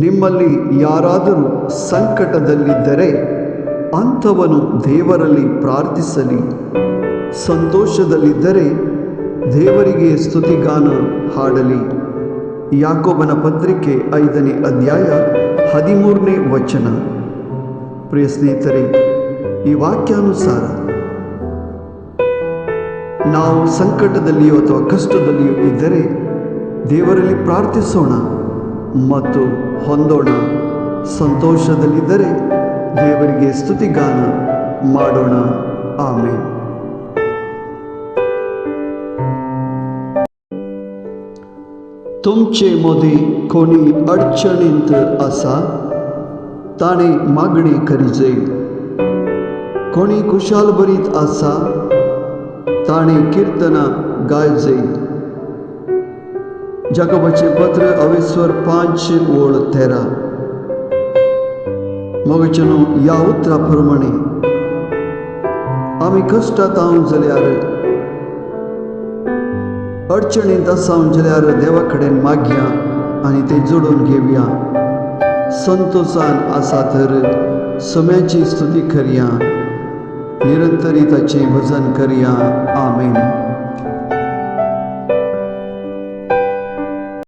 ನಿಮ್ಮಲ್ಲಿ ಯಾರಾದರೂ ಸಂಕಟದಲ್ಲಿದ್ದರೆ ಅಂಥವನು ದೇವರಲ್ಲಿ ಪ್ರಾರ್ಥಿಸಲಿ. ಸಂತೋಷದಲ್ಲಿದ್ದರೆ ದೇವರಿಗೆ ಸ್ತುತಿಗಾನ ಹಾಡಲಿ. ಯಾಕೋಬನ ಪತ್ರಿಕೆ 5ನೇ ಅಧ್ಯಾಯ 13ನೇ ವಚನ. ಪ್ರಿಯ ಸ್ನೇಹಿತರೆ, ಈ ವಾಕ್ಯಾನುಸಾರ ನಾವು ಸಂಕಟದಲ್ಲಿಯೋ ಅಥವಾ ಕಷ್ಟದಲ್ಲಿಯೋ ಇದ್ದರೆ ದೇವರಲ್ಲಿ ಪ್ರಾರ್ಥಿಸೋಣ ಮತ್ತು ಹೊಂದೋಣ. ಸಂತೋಷದಲ್ಲಿದ್ದರೆ ದೇವರಿಗೆ ಸ್ತುತಿಗಾನ ಮಾಡೋಣ. ಆಮೇನ್. तुमचे मध्ये कोणी अडचणीत असा ताणे मागणे करीजे. कोणी कुशालभरीत असा ताणे कीर्तन गायजे. जाकोबाचे पत्र 5:13. मगचनो या उतराप्रमाणे आम्ही कष्टात आहोत जाल्यार अडचणीत आसां जाल्यार देवा कडेन मागया आनी ते जोडून घेवया. संतोषान आसा तर सम्याची स्तुती करया, निरंतरी ताचें भजन करया. आमेन.